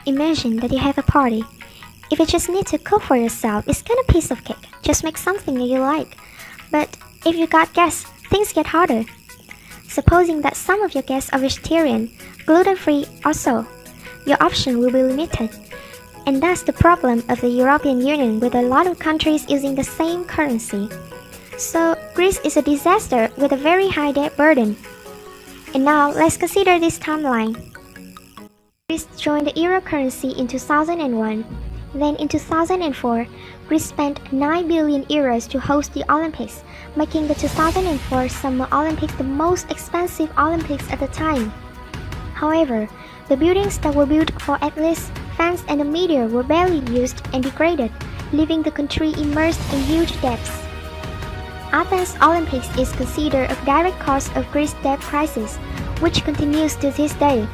Imagine that you have a party. If you just need to cook for yourself, it's kind of piece of cake. Just make something that you like. But if you got guests, things get harder. Supposing that some of your guests are vegetarian, gluten-free or so, your option will be limited. And that's the problem of the European Union with a lot of countries using the same currency. So Greece is a disaster with a very high debt burden. And now let's consider this timeline. Greece joined the euro currency in 2001. Then in 2004, Greece spent 9 billion euros to host the Olympics, making the 2004 Summer Olympics the most expensive Olympics at the time. However, the buildings that were built for athletes, fans and the media were barely used and degraded, leaving the country immersed in huge debts. Athens Olympics is considered a direct cause of Greece's debt crisis, which continues to this day.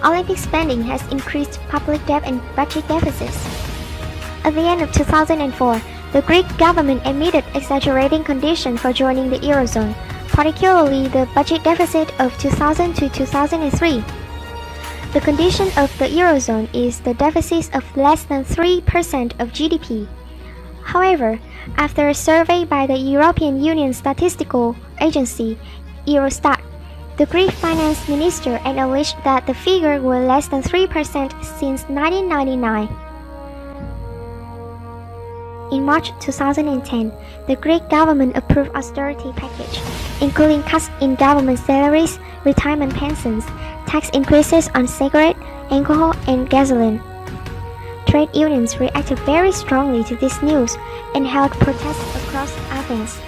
Olympic spending has increased public debt and budget deficits. At the end of 2004, the Greek government admitted exaggerating conditions for joining the Eurozone, particularly the budget deficit of 2000 to 2003. The condition of the Eurozone is the deficit of less than 3% of GDP. However, after a survey by the European Union Statistical Agency, Eurostat, the Greek finance minister acknowledged that the figure was less than 3% since 1999. In March 2010, the Greek government approved austerity package, including cuts in government salaries, retirement pensions, tax increases on cigarette, alcohol, and gasoline. Trade unions reacted very strongly to this news and held protests across Athens.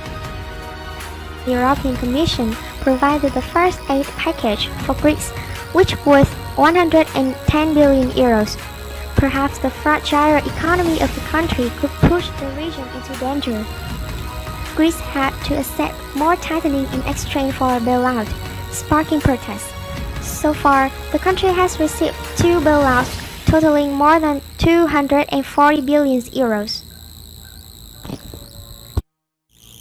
The European Commission provided the first aid package for Greece, which was 110 billion euros. Perhaps the fragile economy of the country could push the region into danger. Greece had to accept more tightening in exchange for a bailout, sparking protests. So far, the country has received 2 bailouts, totaling more than 240 billion euros.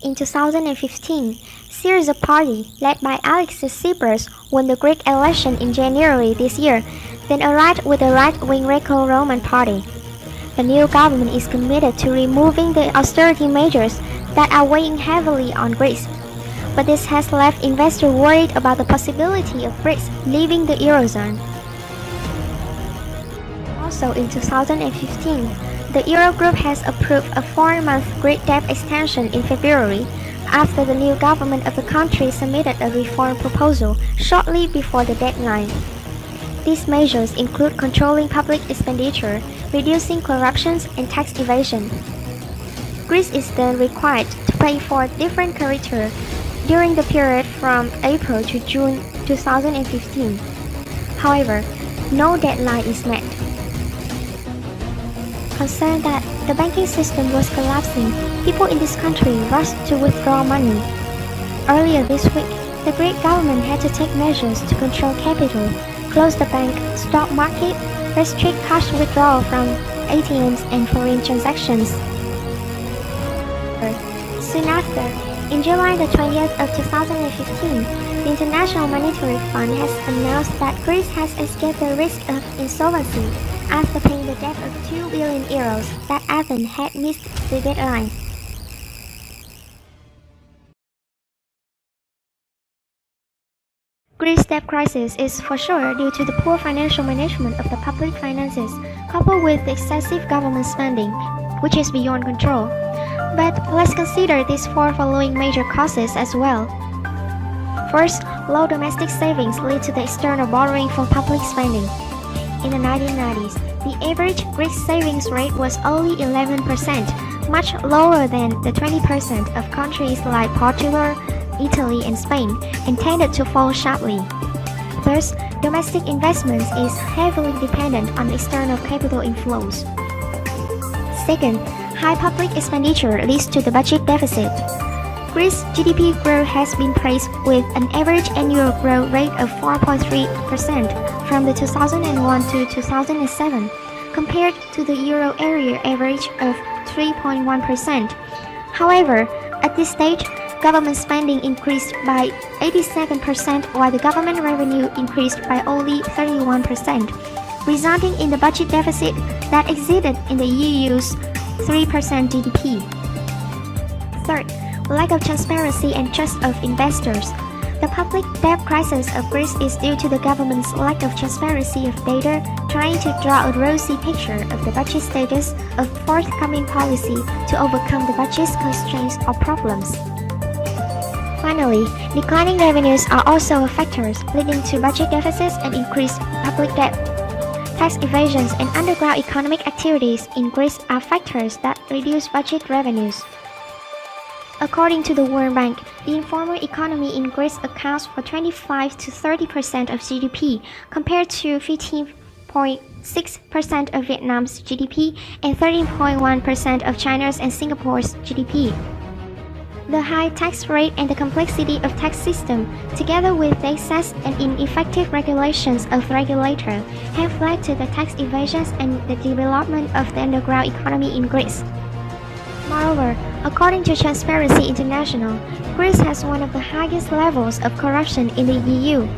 In 2015, Syriza party, led by Alexis Tsipras, won the Greek election in January this year, then allied with the right-wing Greco-Roman party. The new government is committed to removing the austerity measures that are weighing heavily on Greece. But this has left investors worried about the possibility of Greece leaving the Eurozone. Also in 2015, the Eurogroup has approved a 4-month Greek debt extension in February, after the new government of the country submitted a reform proposal shortly before the deadline. These measures include controlling public expenditure, reducing corruption and tax evasion. Greece is then required to pay for different creditors during the period from April to June 2015. However, no deadline is met. Concerned that the banking system was collapsing, people in this country rushed to withdraw money. Earlier this week, the Greek government had to take measures to control capital, close the bank, stock market, restrict cash withdrawal from ATMs and foreign transactions. Soon after, in July the 20th of 2015, the International Monetary Fund has announced that Greece has escaped the risk of insolvency after paying the debt of 2 billion euros that Athens had missed the deadline. Greece's debt crisis is for sure due to the poor financial management of the public finances, coupled with the excessive government spending, which is beyond control. But let's consider these 4 following major causes as well. First, low domestic savings lead to the external borrowing from public spending. In the 1990s, the average Greek savings rate was only 11%, much lower than the 20% of countries like Portugal, Italy, and Spain, and tended to fall sharply. Thus, domestic investments is heavily dependent on external capital inflows. Second, high public expenditure leads to the budget deficit. Greece's GDP growth has been praised with an average annual growth rate of 4.3% from the 2001 to 2007, compared to the euro area average of 3.1%. However, at this stage, government spending increased by 87% while the government revenue increased by only 31%, resulting in the budget deficit that exceeded in the EU's 3% GDP. Third, lack of transparency and trust of investors. The public debt crisis of Greece is due to the government's lack of transparency of data, trying to draw a rosy picture of the budget status of forthcoming policy to overcome the budget's constraints or problems. Finally, declining revenues are also factors leading to budget deficits and increased public debt. Tax evasions and underground economic activities in Greece are factors that reduce budget revenues. According to the World Bank, the informal economy in Greece accounts for 25 to 30% of GDP, compared to 15.6% of Vietnam's GDP and 13.1% of China's and Singapore's GDP. The high tax rate and the complexity of tax system, together with the excess and ineffective regulations of regulators, have led to the tax evasions and the development of the underground economy in Greece. Moreover, according to Transparency International, Greece has one of the highest levels of corruption in the EU.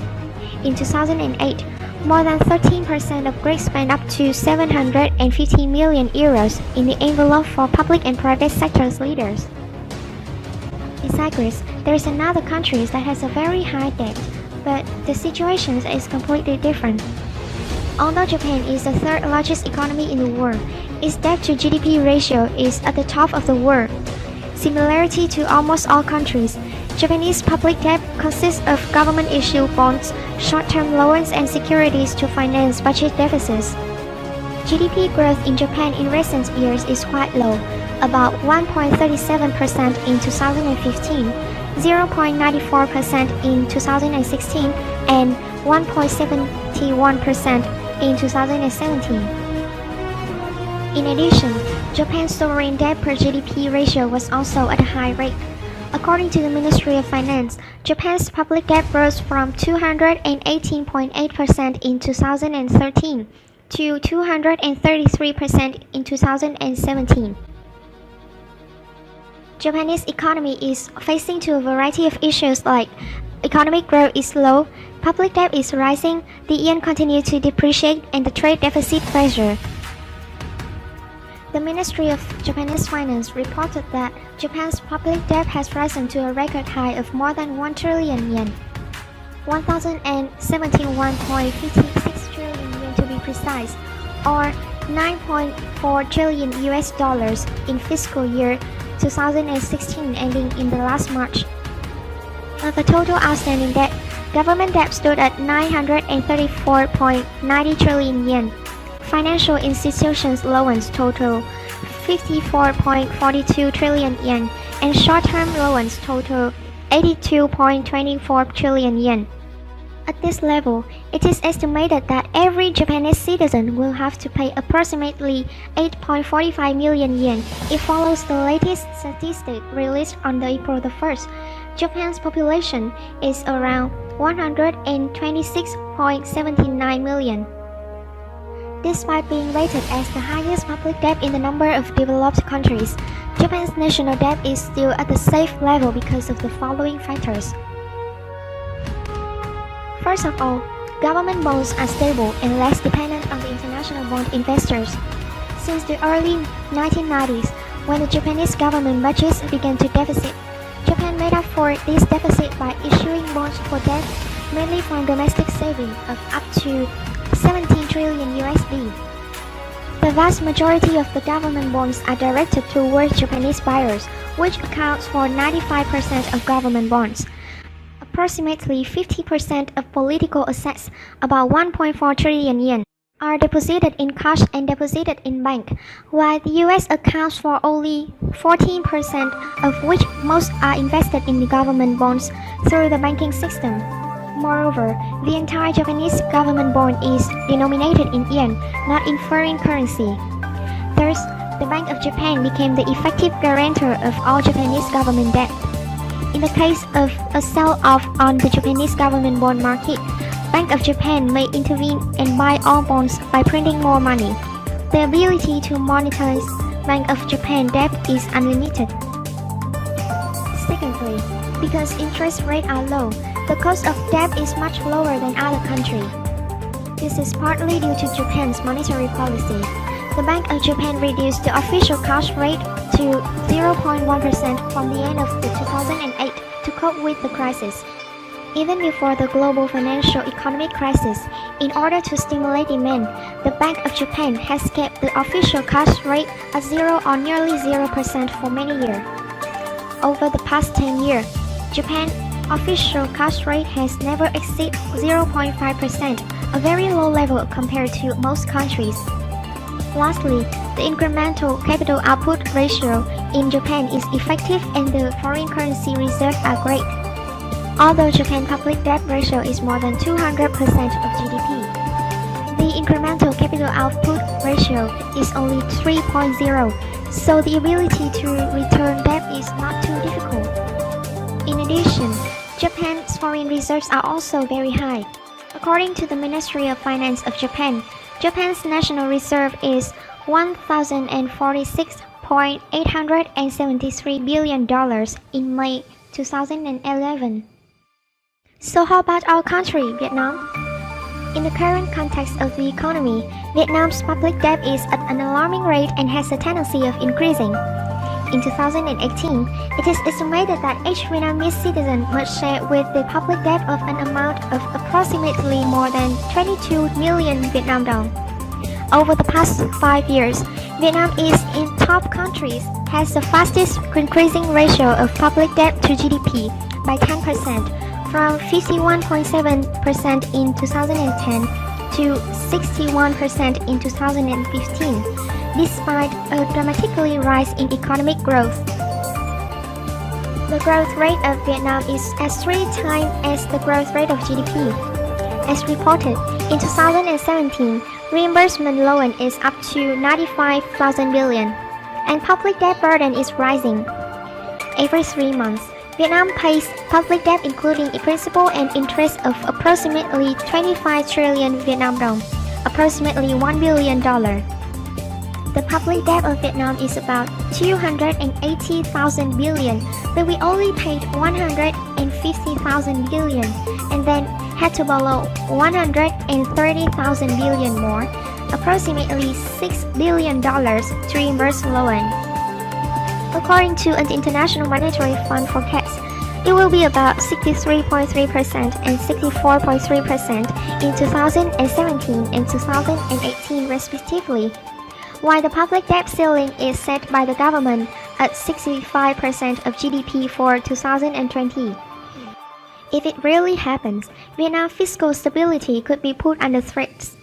In 2008, more than 13% of Greeks spent up to 750 million euros in the envelope for public and private sectors leaders. Besides Greece, there is another country that has a very high debt, but the situation is completely different. Although Japan is the third largest economy in the world, its debt to GDP ratio is at the top of the world. Similarity to almost all countries, Japanese public debt consists of government-issued bonds, short-term loans, and securities to finance budget deficits. GDP growth in Japan in recent years is quite low, about 1.37% in 2015, 0.94% in 2016, and 1.71% in 2017. In addition, Japan's sovereign debt per GDP ratio was also at a high rate. According to the Ministry of Finance, Japan's public debt rose from 218.8% in 2013 to 233% in 2017. Japanese economy is facing to a variety of issues like economic growth is low, public debt is rising, the yen continues to depreciate, and the trade deficit pressure. The Ministry of Japanese Finance reported that Japan's public debt has risen to a record high of more than 1 trillion yen, 1,071.56 trillion yen to be precise, or $9.4 trillion in fiscal year 2016 ending in the last March. Of the total outstanding debt, government debt stood at 934.90 trillion yen. Financial institutions' loans total 54.42 trillion yen, and short-term loans total 82.24 trillion yen. At this level, it is estimated that every Japanese citizen will have to pay approximately 8.45 million yen. It follows the latest statistic released on April 1st. Japan's population is around 126.79 million. Despite being rated as the highest public debt in the number of developed countries, Japan's national debt is still at the safe level because of the following factors. First of all, government bonds are stable and less dependent on the international bond investors. Since the early 1990s, when the Japanese government budgets began to deficit, Japan made up for this deficit by issuing bonds for debt, mainly from domestic savings of up to 17 trillion USD. The vast majority of the government bonds are directed towards Japanese buyers, which accounts for 95% of government bonds. Approximately 50% of political assets, about 1.4 trillion yen, are deposited in cash and deposited in bank, while the US accounts for only 14%, of which most are invested in the government bonds through the banking system. Moreover, the entire Japanese government bond is denominated in yen, not in foreign currency. Thus, the Bank of Japan became the effective guarantor of all Japanese government debt. In the case of a sell-off on the Japanese government bond market, Bank of Japan may intervene and buy all bonds by printing more money. The ability to monetize Bank of Japan debt is unlimited. Secondly, because interest rates are low, the cost of debt is much lower than other countries. This is partly due to Japan's monetary policy. The Bank of Japan reduced the official cash rate to 0.1% from the end of the 2008 to cope with the crisis. Even before the global financial economic crisis, in order to stimulate demand, the Bank of Japan has kept the official cash rate at zero or nearly 0% for many years. Over the past 10 years, Japan's official cash rate has never exceeded 0.5%, a very low level compared to most countries. Lastly, the incremental capital output ratio in Japan is effective and the foreign currency reserves are great. Although Japan's public debt ratio is more than 200% of GDP, the incremental capital output ratio is only 3.0, so the ability to return debt is not too difficult. In addition, Japan's foreign reserves are also very high. According to the Ministry of Finance of Japan, Japan's national reserve is $1,046.873 billion in May 2011. So how about our country, Vietnam? In the current context of the economy, Vietnam's public debt is at an alarming rate and has a tendency of increasing. In 2018, it is estimated that each Vietnamese citizen must share with the public debt of an amount of approximately more than 22 million Vietnam dong. Over the past 5 years, Vietnam is in top countries, has the fastest increasing ratio of public debt to GDP by 10%, from 51.7% in 2010 to 61% in 2015, despite a dramatically rise in economic growth. The growth rate of Vietnam is as 3 times as the growth rate of GDP. As reported, in 2017, reimbursement loan is up to 95,000 billion, and public debt burden is rising. Every 3 months, Vietnam pays public debt including principal and interest of approximately 25 trillion Vietnam dong, approximately $1 billion. The public debt of Vietnam is about 280,000 billion, but we only paid 150,000 billion and then had to borrow 130,000 billion more, approximately $6 billion to reimburse loan. According to an International Monetary Fund forecast, it will be about 63.3% and 64.3% in 2017 and 2018 respectively, while the public debt ceiling is set by the government at 65% of GDP for 2020. If it really happens, Vietnam's fiscal stability could be put under threat.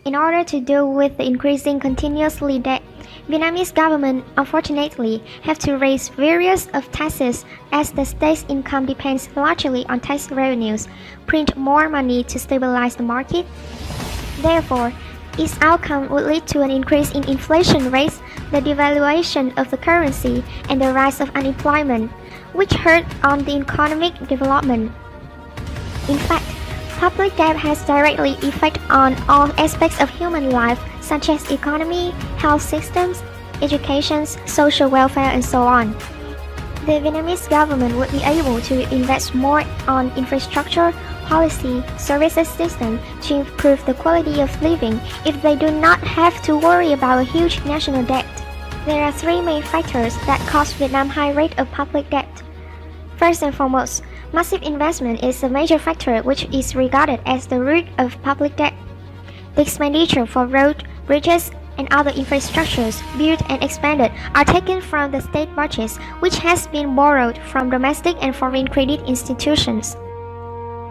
In order to deal with the increasing continuously debt, Vietnamese government unfortunately have to raise various of taxes as the state's income depends largely on tax revenues, print more money to stabilize the market. Therefore, its outcome would lead to an increase in inflation rates, the devaluation of the currency, and the rise of unemployment, which hurt on the economic development. In fact, public debt has directly effect on all aspects of human life, such as economy, health systems, education, social welfare, and so on. The Vietnamese government would be able to invest more on infrastructure, policy, services system to improve the quality of living if they do not have to worry about a huge national debt. There are 3 main factors that cause Vietnam's high rate of public debt. First and foremost, massive investment is a major factor which is regarded as the root of public debt. The expenditure for roads, bridges, and other infrastructures built and expanded are taken from the state budgets, which has been borrowed from domestic and foreign credit institutions.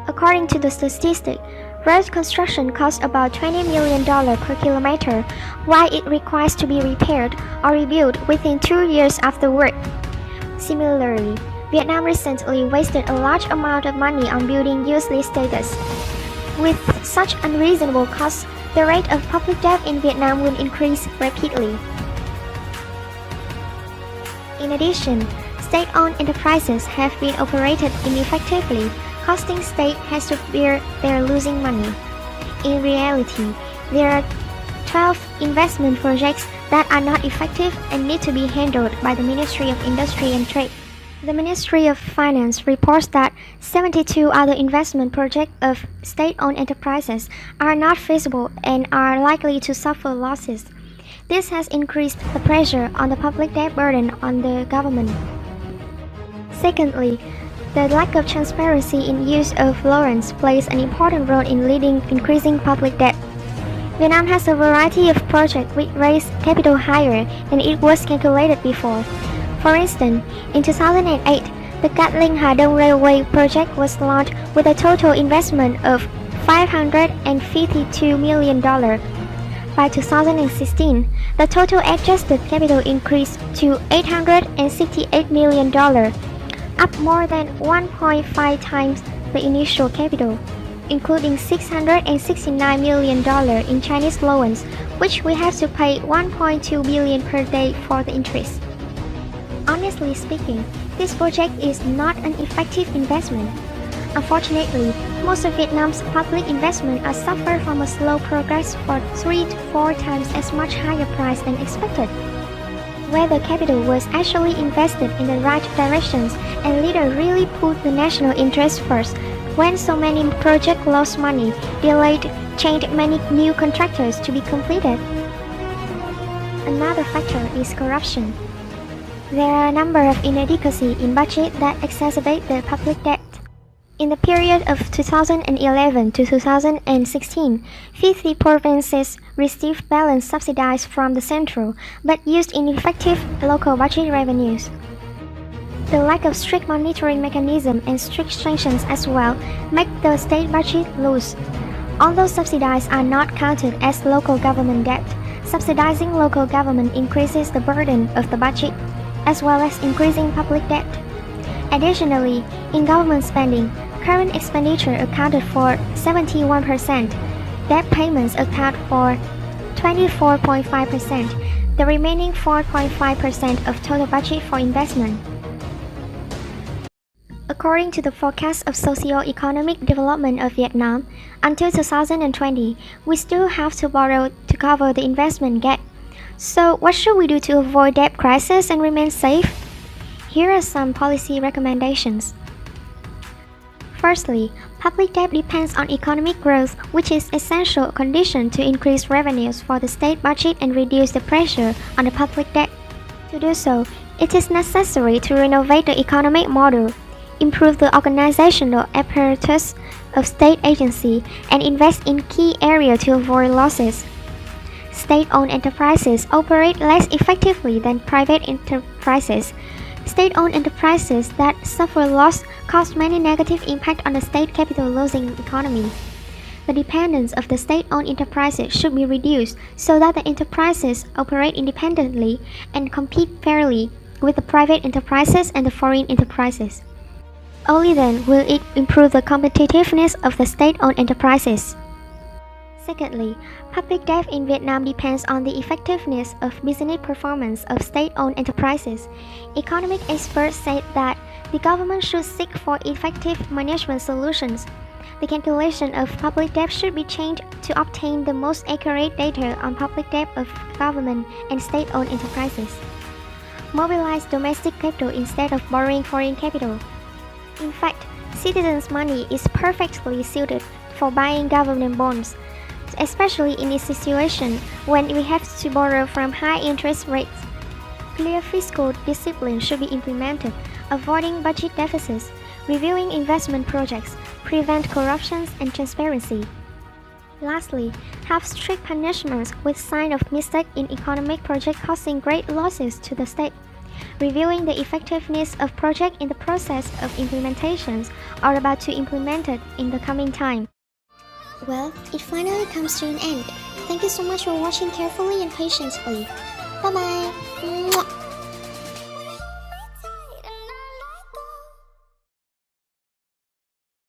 According to the statistic, road construction costs about $20 million per kilometer, while it requires to be repaired or rebuilt within 2 years afterward. Similarly, Vietnam recently wasted a large amount of money on building useless statues. With such unreasonable costs, the rate of public debt in Vietnam will increase rapidly. In addition, state-owned enterprises have been operated ineffectively, costing state has to bear their losing money. In reality, there are 12 investment projects that are not effective and need to be handled by the Ministry of Industry and Trade. The Ministry of Finance reports that 72 other investment projects of state-owned enterprises are not feasible and are likely to suffer losses. This has increased the pressure on the public debt burden on the government. Secondly, the lack of transparency in use of loans plays an important role in leading increasing public debt. Vietnam has a variety of projects which raise capital higher than it was calculated before. For instance, in 2008, the Gatling Hà Đông Railway project was launched with a total investment of $552 million. By 2016, the total adjusted capital increased to $868 million, up more than 1.5 times the initial capital, including $669 million in Chinese loans, which we have to pay $1.2 billion per day for the interest. Honestly speaking, this project is not an effective investment. Unfortunately, most of Vietnam's public investment are suffer from a slow progress for 3 to 4 times as much higher price than expected. Whether capital was actually invested in the right directions and leader really put the national interest first, when so many projects lost money, delayed, changed many new contractors to be completed. Another factor is corruption. There are a number of inadequacies in budget that exacerbate the public debt. In the period of 2011 to 2016, 50 provinces received balance subsidies from the central, but used ineffective local budget revenues. The lack of strict monitoring mechanism and strict sanctions as well make the state budget loose. Although subsidies are not counted as local government debt, subsidizing local government increases the burden of the budget, as well as increasing public debt. Additionally, in government spending, current expenditure accounted for 71%, debt payments account for 24.5%, the remaining 4.5% of total budget for investment. According to the forecast of socio-economic development of Vietnam, until 2020, we still have to borrow to cover the investment gap. So what should we do to avoid debt crisis and remain safe? Here are some policy recommendations. Firstly, public debt depends on economic growth, which is an essential condition to increase revenues for the state budget and reduce the pressure on the public debt. To do so, it is necessary to renovate the economic model, improve the organizational apparatus of state agency, and invest in key areas to avoid losses. State-owned enterprises operate less effectively than private enterprises. State-owned enterprises that suffer loss cause many negative impacts on the state capital-losing economy. The dependence of the state-owned enterprises should be reduced so that the enterprises operate independently and compete fairly with the private enterprises and the foreign enterprises. Only then will it improve the competitiveness of the state-owned enterprises. Secondly, public debt in Vietnam depends on the effectiveness of business performance of state-owned enterprises. Economic experts said that the government should seek for effective management solutions. The calculation of public debt should be changed to obtain the most accurate data on public debt of government and state-owned enterprises. Mobilize domestic capital instead of borrowing foreign capital. In fact, citizens' money is perfectly suited for buying government bonds, especially in a situation when we have to borrow from high interest rates. Clear fiscal discipline should be implemented, avoiding budget deficits, reviewing investment projects, prevent corruption and transparency. Lastly, have strict punishments with sign of mistake in economic projects causing great losses to the state. Reviewing the effectiveness of projects in the process of implementations or about to implement it in the coming time. Well, it finally comes to an end. Thank you so much for watching carefully and patiently. Bye bye.